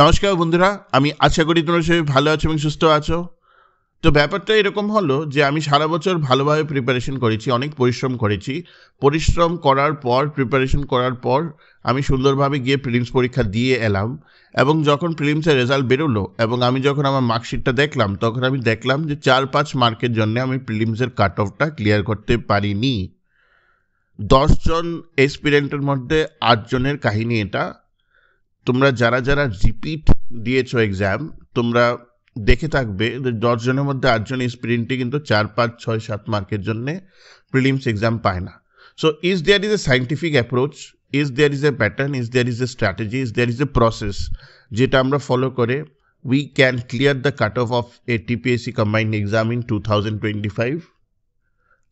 নমস্কার বন্ধুরা, আমি আশা করি তোমরা সবাই ভালো আছো এবং সুস্থ আছো। তো ব্যাপারটা এরকম হলো যে আমি সারা বছর ভালোভাবে প্রিপারেশন করেছি, অনেক পরিশ্রম করেছি। পরিশ্রম করার পর, প্রিপারেশন করার পর আমি সুন্দরভাবে গিয়ে প্রিলিমস পরীক্ষা দিয়ে এলাম। এবং যখন প্রিলিমসের রেজাল্ট বেরোলো এবং আমি যখন আমার মার্কশিটটা দেখলাম, তখন আমি দেখলাম যে 4-5 মার্কের জন্য আমি প্রিলিমসের কাট অফটা ক্লিয়ার করতে পারিনি। 10 জন এসপিরেন্টের মধ্যে 8 জনের কাহিনী এটা। তোমরা যারা যারা রিপিট দিয়েছো এক্সাম, তোমরা দেখে থাকবে যে 10 জনের মধ্যে 8 জন স্প্রিন্টে কিন্তু 4, 5, 6, 7 মার্কের জন্য প্রিলিমস এক্সাম পায় না। So is there is a scientific approach, is there is a pattern, is there is a strategy, is there is a process, যেটা আমরা ফলো করে we can clear the cut off a TPSC combined exam in 2025।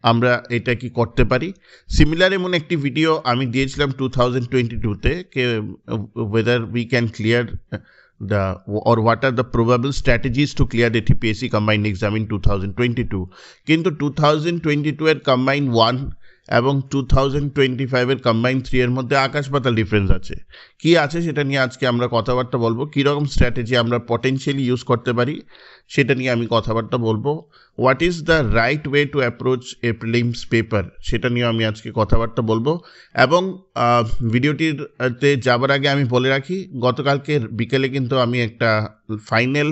আমরা এটা কি করতে পারি? Similar এমন একটি ভিডিও আমি দিয়েছিলাম 2022-তে কে whether we can clear the or what are the probable strategies to clear the TPSC combined exam in 2022. কিন্তু 2022 এর combined 1 এবং 2025 এর combined 3 এর মধ্যে আকাশ পাতাল ডিফারেন্স আছে। কি আছে সেটা নিয়ে আজকে আমরা কথাবার্তা বলবো। কীরকম স্ট্র্যাটেজি আমরা পটেনশিয়ালি ইউজ করতে পারি সেটা নিয়ে আমি কথাবার্তা বলবো। What is the right way to approach A prelims paper সেটা নিয়ে আমি আজকে কথাবার্তা বলবো। এবং ভিডিওটিতে যাবার আগে আমি বলে রাখি, গতকালকে বিকেলে কিন্তু আমি একটা ফাইনাল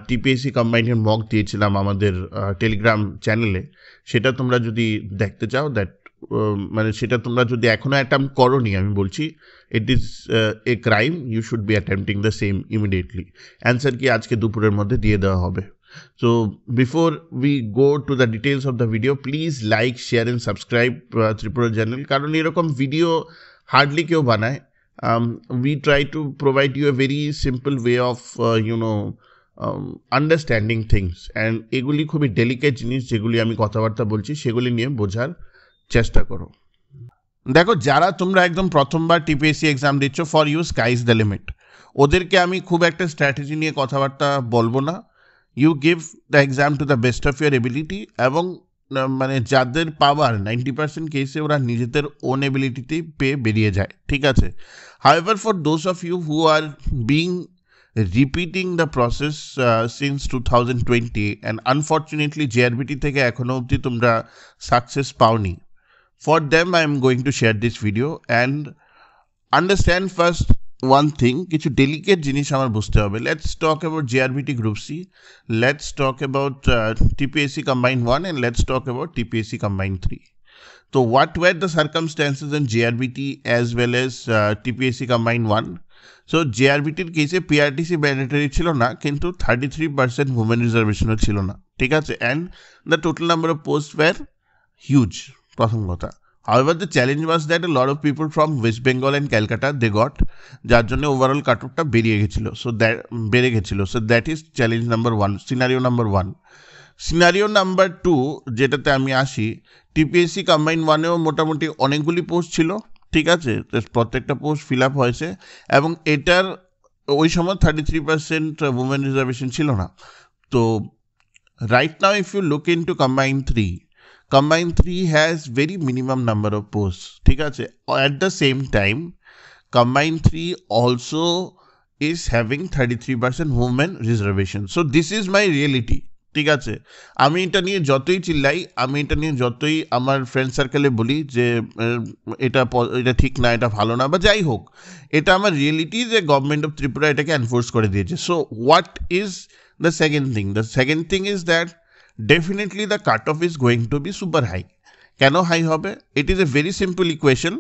টিপিএসসি কম্বাইন্ডের মক দিয়েছিলাম আমাদের টেলিগ্রাম চ্যানেলে। সেটা তোমরা যদি দেখতে চাও, মানে সেটা তোমরা যদি এখনও অ্যাটেম্প্ট করোনি, আমি বলছি it is a crime, you should be attempting the same immediately. Answer কি আজকে দুপুরের মধ্যে দিয়ে দেওয়া হবে। So before we go to the details of the video, please like, share and subscribe Tripura channel, কারণ এরকম ভিডিও হার্ডলি কেউ বানায়। We try to provide you a very simple way of understanding things, and এগুলি খুবই delicate জিনিস, যেগুলি আমি কথাবার্তা বলছি সেগুলি নিয়ে বোঝার চেষ্টা করো। দেখো, যারা তোমরা একদম প্রথমবার টিপিএসসি এক্সাম দিচ্ছ, for you sky is the limit. ওদেরকে আমি খুব একটা স্ট্র্যাটেজি নিয়ে কথাবার্তা বলবো না। You give the exam to the best of your ability, এবং মানে যাদের পাওয়ার 90% কেসে ওরা নিজেদের ওন এবিলিটিতেই পেয়ে বেরিয়ে যায়, ঠিক আছে। However for those of you who are being repeating the process since 2020 and unfortunately JRBT থেকে এখনও অবধি তোমরা সাকসেস পাওনি, for them I am going to share this video and understand first one thing, কিছু ডেলিকেট জিনিস আমার বুঝতে হবে। Let's talk about JRBT group C, let's talk about TPSC combined 1 and let's talk about TPSC combined 3. So what were the circumstances in JRBT as well as TPSC combined 1? So JRBTর কেসে PRTC mandatory ছিল না, কিন্তু 33% women রিজার্ভেশনও ছিল না, ঠিক আছে, and the total number of posts were huge, প্রথম কথা। However, the challenge was that a lot of people from West Bengal and Calcutta they got, যার জন্য ওভারঅল কাটঅফটা বেড়ে গেছিল। So that is challenge number 1, scenario number 1। Scenario number 2 যেটাতে আমি আসি, TPSC combined 1এও মোটামুটি অনেকগুলি পোস্ট ছিল, ঠিক আছে, প্রত্যেকটা পোস্ট ফিল আপ হয়েছে, এবং এটার ওই সময় 33% উমেন রিজার্ভেশন ছিল না। তো right now if you look in to combined 3, Combine 3 has very minimum number of posts, ঠিক আছে। At the same time, Combine 3 also is having 33% women reservation. So this is my reality, ঠিক আছে। আমি এটা নিয়ে যতই চিল্লাই, আমি এটা নিয়ে যতই আমার ফ্রেন্ড সার্কেলে বলি যে এটা ঠিক না, এটা ভালো না, বা যাই হোক, এটা আমার রিয়েলিটি যে গভর্নমেন্ট অফ ত্রিপুরা এটাকে এনফোর্স করে দিয়েছে। So what is the second thing? The second thing is that definitely the cutoff is going to be super high. কেন হাই হবে? ইট is a very simple equation.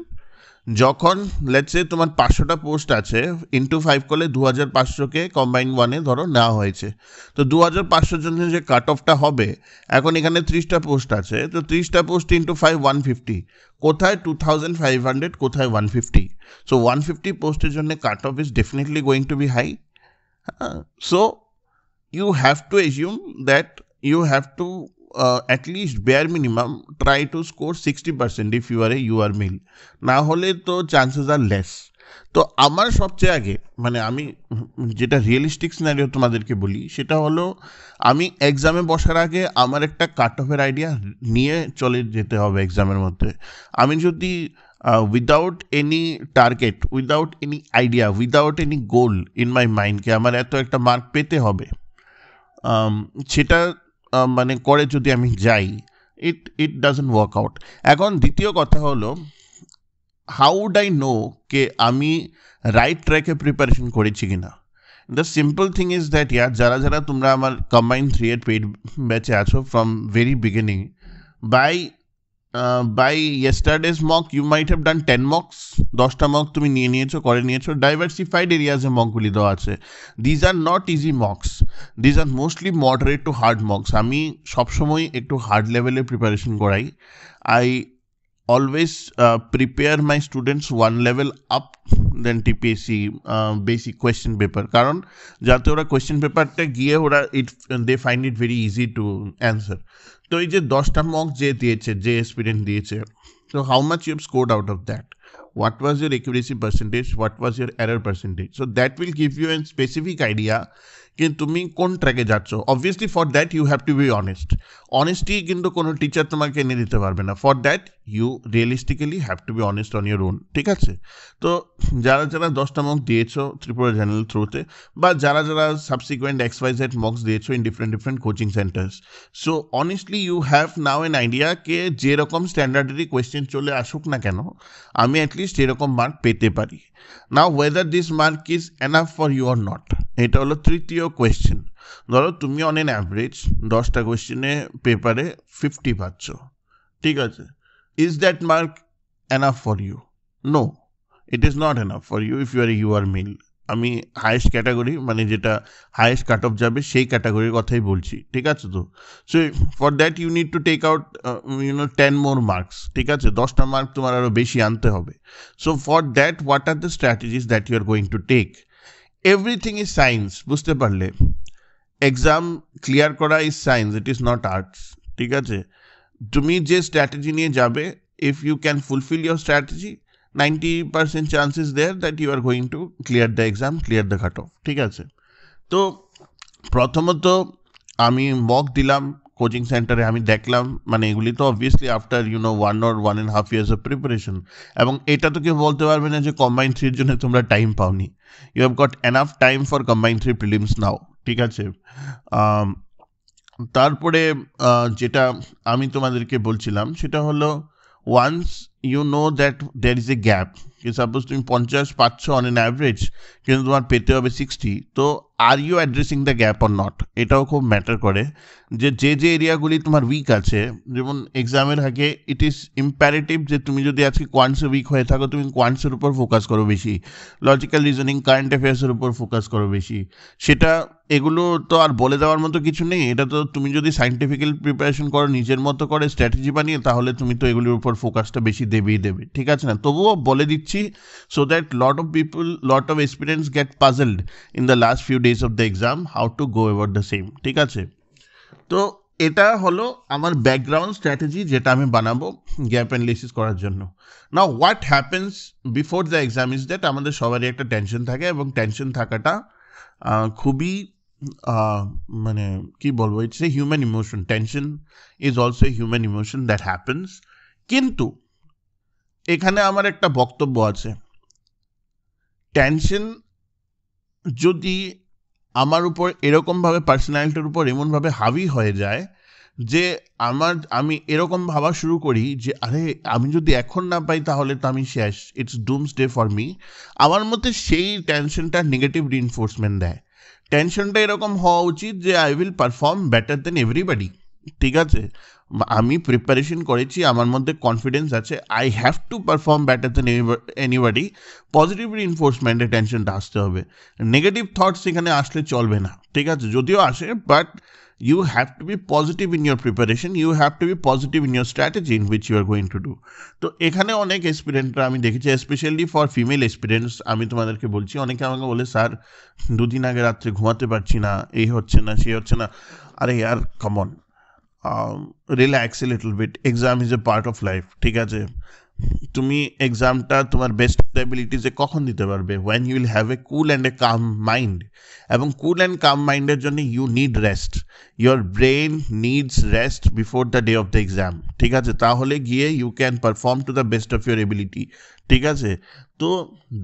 যখন লেটস সে তোমার 500টা post আছে, into 5 করলে 2500কে combined 1-এ ধরো নেওয়া হয়েছে, তো 2500 জনের যে কাট অফটা হবে, এখন এখানে 30টা পোস্ট আছে, তো 30টা পোস্ট ইন্টু 5 150, কোথায় 2500, কোথায় 150। সো 150 পোস্টের জন্য cut off is definitely going to be high. So you have to assume that you have to at least bare minimum try to score 60% if you are a UR male, না হলে তো chances আর less. তো আমার সবচেয়ে আগে, মানে আমি যেটা রিয়েলিস্টিক সিনারিও তোমাদেরকে বলি, সেটা হলো আমি এক্সামে বসার আগে আমার একটা কাট অফের আইডিয়া নিয়ে চলে যেতে হবে এক্সামের মধ্যে। আমি যদি without any target, without any idea, without any goal in my মাইন্ডকে আমার এত একটা মার্ক পেতে হবে, সেটা মানে করে যদি আমি যাই, ইট ডাজন্ট ওয়ার্ক আউট। এখন দ্বিতীয় কথা হলো, হাউ উড আই নো কে আমি রাইট ট্র্যাকে প্রিপারেশন করেছি কিনা? The simple thing is that যারা যারা তোমরা আমার কম্বাইন্ড 3 এর পেইড ব্যাচে আছো from very beginning, by yesterday's mock you might have done 10 mocks, 10টা মক তুমি নিয়ে নিয়েছো, করে নিয়েছো। ডাইভার্সিফাইড এরিয়াজে মকগুলি দেওয়া আছে। These are not easy mocks, these are mostly moderate to hard mocks. আমি সবসময় একটু হার্ড লেভেলের প্রিপারেশন করাই। I always prepare my students one level up than TPSC basic question paper, কারণ যাতে ওরা কোয়েশ্চেন পেপারটা গিয়ে ওরা they find it very easy to answer. তো এই যে 10টা মক যে দিয়েছে, যে এক্সপিরিয়েন্স দিয়েছে, so how much you have scored out of that? What was your accuracy percentage? What was your error percentage? So that will give you a specific idea कि তুমি কোন ট্র্যাকে যাচ্ছ। Obviously for that you have to be honest. Honesty কিন্তু কোনো teacher তোমাকে এনে দিতে পারবে না। For that you realistically have to be honest on your own, ঠিক আছে? তো যারা যারা 10টা মক দিয়েছো ত্রিপুরা চ্যানেল থ্রুতে, বা যারা যারা সাবসিকুয়েন্ট XYZ মকস দিয়েছো in different coaching centres, so honestly you have now an idea কে যেরকম স্ট্যান্ডার্ডারি কোয়েশ্চেন চলে আসুক না কেন, আমি অ্যাটলিস্ট এরকম মার্ক পেতে পারি। Now whether this mark is enough for you or not, এটা হলো তৃতীয় কোয়েশ্চেন। ধরো তুমি অন এন অ্যাভারেজ 10টা কোয়েশ্চেনে পেপারে 50 পাচ্ছ, ঠিক আছে? Is that mark enough for you? No, it is not enough for you if you are you are male. আমি হায়েস্ট ক্যাটাগরি, মানে যেটা হায়েস্ট কাট অফ যাবে সেই ক্যাটাগরির কথাই বলছি, ঠিক আছে? তো so for that you need to take out 10 more marks, ঠিক আছে? 10টা মার্ক তোমার আরও বেশি আনতে হবে। So for that what are the strategies that you are going to take? Everything is science, বুঝতে পারলে? এক্সাম ক্লিয়ার করা is science, it is not arts, ঠিক আছে? তুমি যে স্ট্র্যাটেজি নিয়ে যাবে, if you can fulfil your strategy, 90% chances there that you are going two clear the exam, clear the cut of, ঠিক আছে? তো প্রথমত আমি মক দিলাম কোচিং সেন্টারে, আমি দেখলাম, মানে এগুলি তো obviously after 1 or 1.5 years of preparation. এবং এটা তো কেউ বলতে পারবে না যে কম্বাইন্ড 3 জন্য তোমরা টাইম পাওনি। You have got enough time for combined 3 prelims now, ঠিক আছে? তারপরে যেটা আমি তোমাদেরকে বলছিলাম সেটা হলো, once you know that there is a gap, কি সাপোজ তুমি 50 পাচ্ছ অন এন অ্যাভারেজ, কিন্তু তোমার পেতে হবে 60, তো are you addressing the gap or not? এটাও খুব ম্যাটার করে, যে যে এরিয়াগুলি তোমার উইক আছে। যেমন এক্সামের আগে ইট ইজ ইম্প্যারেটিভ যে তুমি যদি আজকে কোয়ান্টসে উইক হয়ে থাকো, তুমি কোয়ান্টসের উপর ফোকাস করো বেশি, লজিক্যাল রিজনিং, কারেন্ট অ্যাফেয়ার্সের উপর ফোকাস করো বেশি। সেটা এগুলো তো আর বলে দেওয়ার মতো কিছু নেই, এটা তো তুমি যদি সাইন্টিফিক্যাল প্রিপারেশন করো নিজের মতো করে স্ট্র্যাটেজি বানিয়ে, তাহলে তুমি তো এগুলির উপর ফোকাসটা বেশি দেবেই দেবে, ঠিক আছে না? তবুও বলে দিচ্ছি, so that lot of experience get puzzled in the last few days of the exam, how to go about the same, ঠিক আছে? তো এটা হলো আমার ব্যাকগ্রাউন্ড স্ট্র্যাটেজি যেটা আমি বানাবো গ্যাপ অ্যানালিসিস করার জন্য। Now what happens before the exam is that আমাদের সবারই একটা টেনশন থাকে, এবং টেনশন থাকাটা খুবই মানে কি বলবো, it's a human emotion. Tension is also a human emotion that happens. কিন্তু এখানে আমার একটা বক্তব্য আছে, টেনশন যদি আমার উপর এরকমভাবে, পার্সোনালিটির উপর এমনভাবে হাবি হয়ে যায় যে আমি এরকম ভাবা শুরু করি যে আরে আমি যদি এখন না পাই তাহলে তো আমি শেষ, it's dooms day for me, আমার মতে সেই টেনশনটা নেগেটিভ রিইনফোর্সমেন্ট দেয়। টেনশনটা এরকম হওয়া উচিত যে I will perform better than everybody, ঠিক আছে? আমি প্রিপারেশন করেছি, আমার মধ্যে কনফিডেন্স আছে, I have to perform better than anybody. Positive রিইনফোর্সমেন্টে টেনশনটা আসতে হবে, নেগেটিভ থটস এখানে আসলে চলবে না, ঠিক আছে? যদিও আসে, but you have to be positive in your preparation, you have to be positive in your strategy in which you are going to do. তো এখানে অনেক এক্সপিরিয়েন্টরা আমি দেখেছি, স্পেশালি ফর ফিমেল এক্সপিরিয়েন্স। আমি তোমাদেরকে বলছি, অনেকে আমাকে বলে স্যার 2 দিন আগে রাত্রে ঘুমাতে পারছি না, এই হচ্ছে না, সেই হচ্ছে না। আরে ইয়ার come on, relax a little bit, exam is a part of life, ঠিক আছে? তুমি এক্সামটা তোমার বেস্ট অ্যাবিলিটিসে কখন দিতে পারবে? when you will have a cool and a calm mind, এবং কুল অ্যান্ড কাম মাইন্ডের জন্য you need rest. your brain needs rest before the day of the exam, ঠিক আছে, তাহলে গিয়ে you can perform to the best of your ability, ঠিক আছে। তো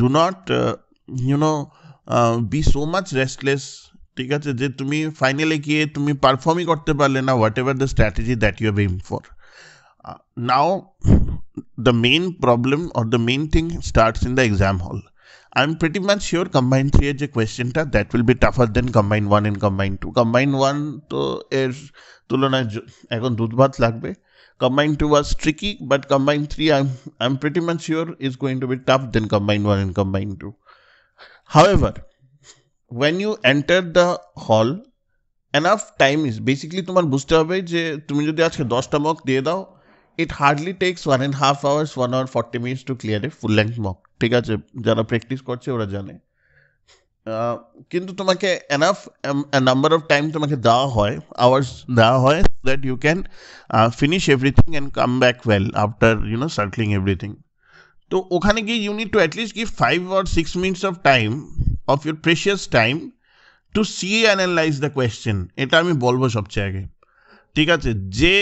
do not be so much restless, ঠিক আছে, যে তুমি ফাইনালে গিয়ে তুমি পারফর্মই করতে পারলে না whatever the strategy that you have aimed for. Now the main problem or the main thing starts in the exam hall. I'm pretty much sure combined 3 এর যে কোয়েশ্চেনটা that will be tougher than combined 1 and combined 2. combined 1 তো এর তুলনায় এখন দুধ ভাত লাগবে। combined 2 was tricky, but combined 3 I'm pretty much sure is going to be tough than combined 1 and combined 2. However, when you enter the hall, enough time is basically তোমার বুঝতে হবে যে তুমি যদি আজকে 10টা মক দিয়ে দাও, it hardly takes 1.5 hours, 1 hour 40 minutes to clear a full length mock, ঠিক আছে, যারা প্র্যাকটিস করছে ওরা জানে। কিন্তু তোমাকে এনাফ নাম্বার অফ টাইম তোমাকে দেওয়া হয়, আওয়ার্স দেওয়া হয়, that you can finish everything and come back well after circling everything. তো ওখানে গিয়ে you need to at least give 5 or 6 minutes of time of your precious time to see analyse the question. এটা আমি বলবো সবচেয়ে আগে, ঠিক আছে। যে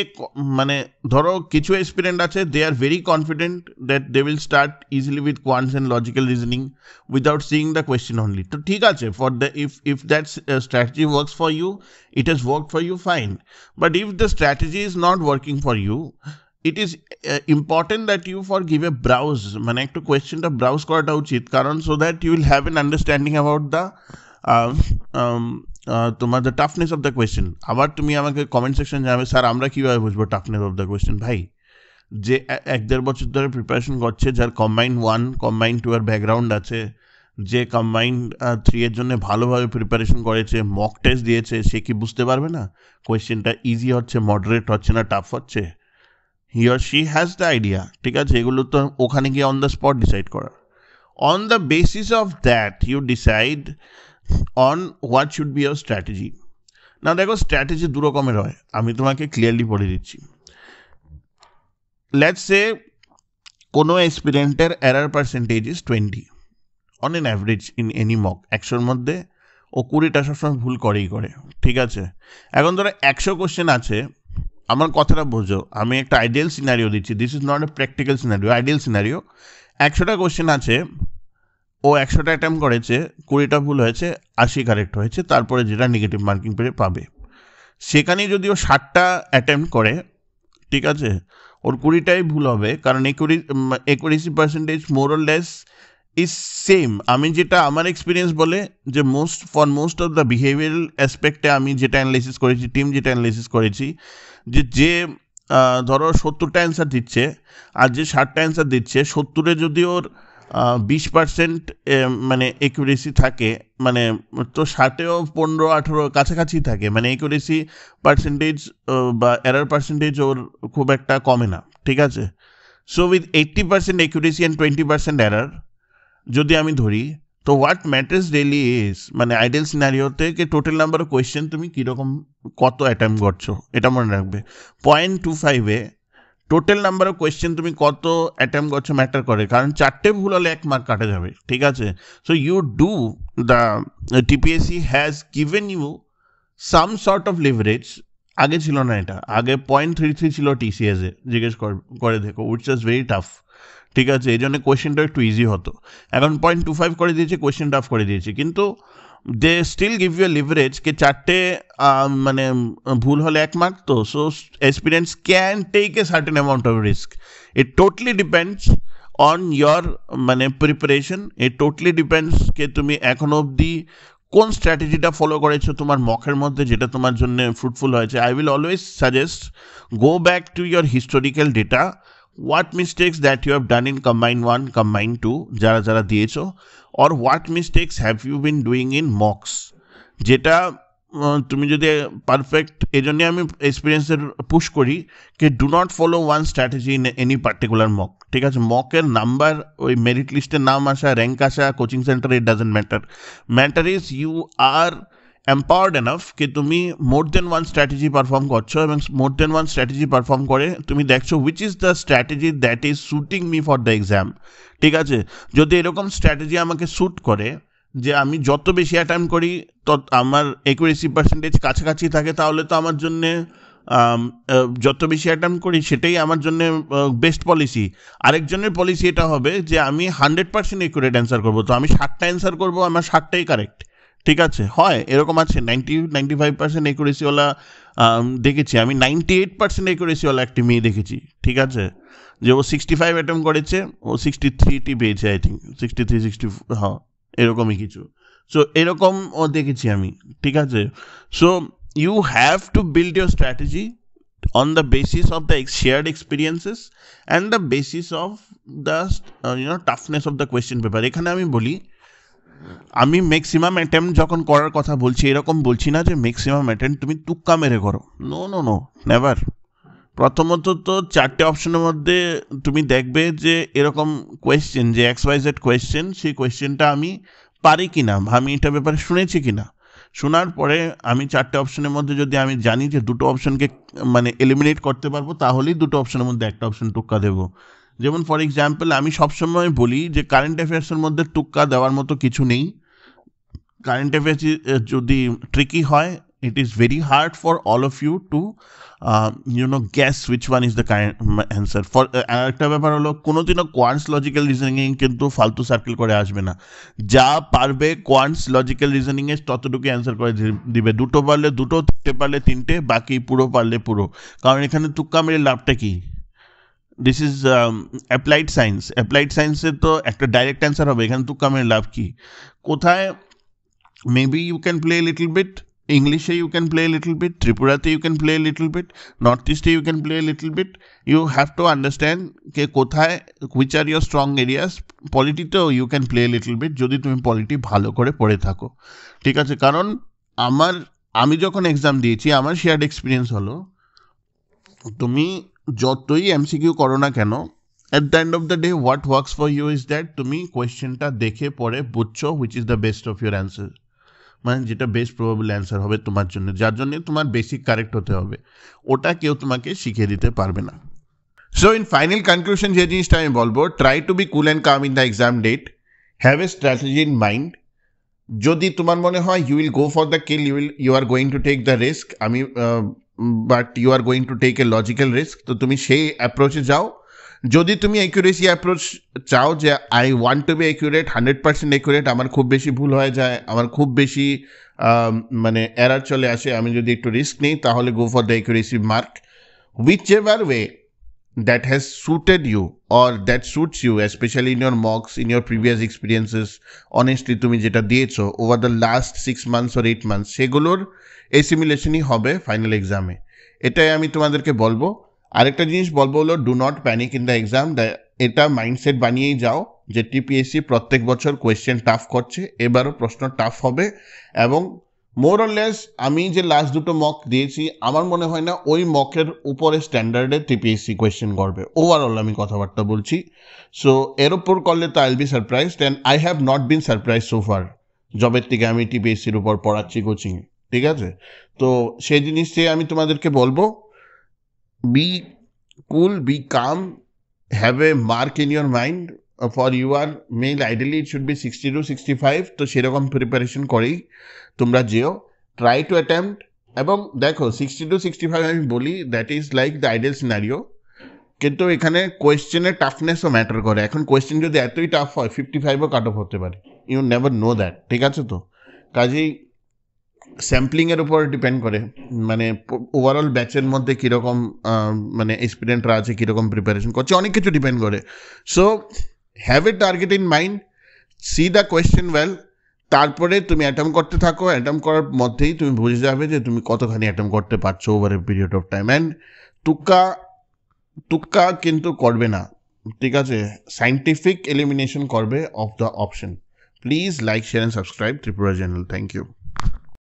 মানে ধরো কিছু এক্সপিরিয়েন্ট আছে, they are very confident that they will start easily with quants and logical reasoning without seeing the question only. তো ঠিক আছে, for the if that strategy works for you, it has worked for you, fine. But if the strategy is not working for you, it is important that you for give a browse, মানে একটু কোয়েশ্চেনটা browse করাটা উচিত, কারণ so that you will have an understanding about the তোমার the toughness of the question. আবার তুমি আমাকে কমেন্ট সেকশন জানাবে, স্যার আমরা কীভাবে বুঝবো টাফনেস অফ দ্য কোয়েশ্চেন? ভাই, যে 1-1.5 বছর ধরে প্রিপারেশন করছে, যার combined 1 combined 2 এর ব্যাকগ্রাউন্ড আছে, যে combined 3 এর জন্য ভালোভাবে প্রিপারেশন করেছে, মক টেস্ট দিয়েছে, সে কি বুঝতে পারবে না কোয়েশ্চেনটা ইজি হচ্ছে, মডারেট হচ্ছে না টাফ হচ্ছে? He or she has the idea, ঠিক আছে। এগুলো তো ওখানে গিয়ে অন দ্য স্পট ডিসাইড করা। On the basis of that you decide on what should be your strategy. না দেখো, স্ট্র্যাটেজি দু রকমের হয়, আমি তোমাকে ক্লিয়ারলি বলে দিচ্ছি। লেটস সে কোনো এক্সপিরিয়েন্টের error percentage is 20 on an average in any mock. 100-র মধ্যে ও 20টা সবসময় ভুল করেই করে, ঠিক আছে। এখন ধরো 100 কোশ্চেন আছে, আমার কথাটা বোঝো, আমি একটা আইডিয়াল সিনারিও দিচ্ছি, this is not a practical scenario, ideal scenario. 100টা কোশ্চেন আছে, ও 100টা অ্যাটেম্প করেছে, 20টা ভুল হয়েছে, 80 কারেক্ট হয়েছে, তারপরে যেটা নেগেটিভ মার্কিং পেয়ে পাবে। সেখানে যদি ও 60টা অ্যাটেম্প করে, ঠিক আছে, ওর 20টাই ভুল হবে, কারণ accuracy percentage more or less is same. আমি যেটা আমার এক্সপিরিয়েন্স বলে যে for most of the behavioural অ্যাসপেক্টে আমি যেটা অ্যানালাইসিস করেছি, টিম যেটা অ্যানালাইসিস করেছি, যে ধরো 70টা অ্যান্সার দিচ্ছে আর যে 60টা অ্যান্সার দিচ্ছে, 70-এ যদি ওর 20% মানে একুরেসি থাকে, মানে তো 60-এও 15-18 কাছাকাছি থাকে, মানে একুরেসি পার্সেন্টেজ বা এরার পার্সেন্টেজ ওর খুব একটা কমে না, ঠিক আছে। So with 80% accuracy and 20% error যদি আমি ধরি, তো হোয়াট ম্যাটার্স রিয়েলি ইজ, মানে আইডিয়াল সিনারিওতে কি টোটাল নাম্বার অফ কোয়েশ্চেন তুমি কীরকম কত অ্যাটেম্প করছো, এটা মনে রাখবে। 0.25-এ টোটাল নাম্বার অফ কোয়েশ্চেন তুমি কত অ্যাটেম্প করছো ম্যাটার করে, কারণ 4টে ভুল হলে 1 মার্ক কাটা যাবে, ঠিক আছে। So you do the TPSC has given you some sort of leverage. আগে ছিল না এটা, আগে 0.33 ছিল টিসিএসে, জিজ্ঞেস করে দেখো, উইচ ইজ ভেরি টাফ, ঠিক আছে। এই জন্য কোয়েশ্চেনটা একটু ইজি হতো, এখন 0.25 করে দিয়েছে, কোয়েশ্চেন টাফ করে দিয়েছে, কিন্তু they still give you leverage কে 4টে মানে ভুল হলে 1 মার্ক। তো so experience can take a certain amount of risk. It totally depends on your মানে প্রিপারেশন, ইট টোটালি ডিপেন্ডস কে তুমি এখনো অবধি কোন স্ট্র্যাটেজিটা ফলো করেছো তোমার মকের মধ্যে, যেটা তোমার জন্য ফ্রুটফুল হয়েছে। I will always suggest go back to your historical data, what mistakes that you have done in combined 1, combined 2 যারা দিয়েছো, or what mistakes have you been doing in mocks, যেটা তুমি যদি পারফেক্ট। এই জন্যে আমি এক্সপিরিয়েন্সের পুশ করি কি do not follow one strategy in any particular mock, ঠিক আছে। মকের নাম্বার, ওই মেরিট লিস্টের নাম আসা, র্যাঙ্ক আসা, coaching centre, it doesn't matter is you are empowered enough कि তুমি more than one strategy perform করছো, এবং more than one strategy perform করে তুমি দেখছো which is the strategy that is suiting me for the exam, ঠিক আছে। যদি এরকম স্ট্র্যাটেজি আমাকে স্যুট করে যে আমি যত বেশি অ্যাটেম্প করি আমার অ্যাকুরেসি পার্সেন্টেজ কাছাকাছি থাকে, তাহলে তো আমার জন্যে যত বেশি অ্যাটেম্প করি সেটাই আমার জন্য বেস্ট পলিসি। আরেকজনের পলিসি এটা হবে যে আমি 100% অ্যাকুরেট অ্যান্সার করবো, তো আমি 60টা অ্যান্সার করবো, আমার 60টাই কারেক্ট। ঠিক আছে, হয় এরকম আছে 95% অ্যাকুরেসিওয়ালা দেখেছি আমি, 98% অ্যাকুরেসিওয়ালা একটি মেয়ে দেখেছি। ঠিক আছে, যে ও 65 অ্যাটেম্প করেছে, ও 63টি পেয়েছে, আই থিঙ্ক 63 হ্যাঁ এরকমই কিছু। সো এরকম ও দেখেছি আমি। ঠিক আছে, so you have to build your strategy on the basis of the shared experiences and the basis of the toughness of the question paper. এখানে আমি বলি, আমি ম্যাক্সিমাম অ্যাটেম্প যখন করার কথা বলছি, এরকম বলছি না যে ম্যাক্সিমাম অ্যাটেম্প তুমি তুক্কা মেরে করো, নো নো নো, নেভার। প্রথমত তো 4টে অপশনের মধ্যে তুমি দেখবে যে এরকম কোয়েশ্চেন, যে XYZ কোয়েশ্চেন, সেই কোয়েশ্চেনটা আমি পারি কিনা, আমি এটা ব্যাপারে শুনেছি কিনা। শোনার পরে আমি 4টে অপশনের মধ্যে যদি আমি জানি যে 2টো অপশনকে মানে এলিমিনেট করতে পারবো, তাহলেই 2টো অপশনের মধ্যে একটা অপশন টুক্কা দেবো। যেমন ফর এক্সাম্পল, আমি সবসময় বলি যে কারেন্ট অ্যাফেয়ার্সের মধ্যে টুক্কা দেওয়ার মতো কিছু নেই। কারেন্ট অ্যাফেয়ার্স যদি ট্রিকি হয়, it is very hard for all of you to guess which one is the answer for. আরেকটা ব্যাপার হলো, কোনোদিনও কোয়ান্টস লজিক্যাল রিজনিং কিন্তু ফালতু সার্কেল করে আসবে না। যা পারবে কোয়ান্টস লজিক্যাল রিজনিং এ ততটুকু অ্যান্সার করে দিবে। 2টো পারলে 2টো, 3টে পারলে 3টে, বাকি পুরো পারলে পুরো। কারণ এখানে তুক্কা মেরে লাভটা কি? This is applied science. Applied সায়েন্সে তো একটা ডাইরেক্ট অ্যান্সার হবে, এখানে তুক্কা মেরে লাভ কি? কোথায় maybe you can play little bit, English you can play a little bit, Tripurate you can play a little bit, Northeast you can play a little bit. You have to understand ke kothay which are your strong areas. Polity to you can play a little bit jodi tumi polity bhalo kore pore thako. ঠিক আছে, কারণ আমি যখন exam দিয়েছি, আমার shared experience হলো, তুমি যতই এমসিকিউ করো না কেন, at the end of the day what works for you is that তুমি কোয়েশ্চেনটা দেখে পড়ে বুঝছো which is the best of your answer, মানে যেটা বেস্ট প্রবাবল অ্যান্সার হবে তোমার জন্য, যার জন্য তোমার বেসিক কারেক্ট হতে হবে, ওটা কেউ তোমাকে শিখিয়ে দিতে পারবে না। সো ইন ফাইনাল কনক্লুশন যে জিনিসটা আমি বলবো, try to be cool and calm in the exam date, have a strategy in mind. যদি তোমার মনে হয় you will go for the kill, you are going to take the risk, but you are going to take a logical risk, তো তুমি সেই অ্যাপ্রোচে যাও। যদি তুমি অ্যাকুরেসি অ্যাপ্রোচ চাও, যে I want to be accurate, 100% accurate, আমার খুব বেশি ভুল হয়ে যায়, আমার খুব বেশি মানে এরার চলে আসে, আমি যদি একটু রিস্ক নিই, তাহলে go for the accuracy mark. Whichever way that has suited you or that suits you, specially in your mocks, in your previous experiences, honestly তুমি যেটা দিয়েছো over the last 6 months or 8 months, সেগুলোর এসিমিলেশনই হবে final এক্সামে। এটাই আমি তোমাদেরকে বলবো। আরেকটা জিনিস বলবো হলো, do not panic in the exam. এটা মাইন্ডসেট বানিয়েই যাও যে টিপিএসসি প্রত্যেক বছর কোয়েশ্চেন টাফ করছে, এবারও প্রশ্ন টাফ হবে। এবং মোর অর লেস আমি যে লাস্ট 2টো মক দিয়েছি, আমার মনে হয় না ওই মকের উপরে স্ট্যান্ডার্ডে টিপিএসসি কোয়েশ্চেন করবে, ওভারঅল আমি কথাবার্তা বলছি। সো এর উপর করলে তো I will be surprised, and I have not been surprise so far, জবের থেকে আমি টিপিএসসির উপর পড়াচ্ছি কোচিংয়ে। ঠিক আছে, তো সেই জিনিসটাই আমি তোমাদেরকে বলবো, be cool, be calm, have a mark in your mind for your male, ideally it should be 60 to 65, তো সেরকম প্রিপারেশন করেই তোমরা যেও, ট্রাই টু অ্যাটেম্প্ট। এবং দেখো 60 to 65 আমি বলি that is like the ideal scenario, কিন্তু এখানে কোয়েশ্চেনের টাফনেসও ম্যাটার করে। এখন কোয়েশ্চেন যদি এতই টাফ হয় 55ও কাট অফ হতে পারে, ইউ নেভার নো দ্যাট। ঠিক আছে, তো কাজেই স্যাম্পলিংয়ের উপর ডিপেন্ড করে, মানে ওভারঅল ব্যাচের মধ্যে কীরকম মানে এক্সপিরিয়েন্টরা আছে, কীরকম প্রিপারেশন করছে, অনেক কিছু ডিপেন্ড করে। So have a target in mind, C the question well, তারপরে তুমি অ্যাটেম্প করতে থাকো। অ্যাটেম্প করার মধ্যেই তুমি বুঝে যাবে যে তুমি কতখানি অ্যাটেম্প করতে পারছো over a period of time. And তুক্কা কিন্তু করবে না, ঠিক আছে, সাইন্টিফিক এলিমিনেশন করবে of the option. Please like, share and subscribe Tripura channel. Thank you.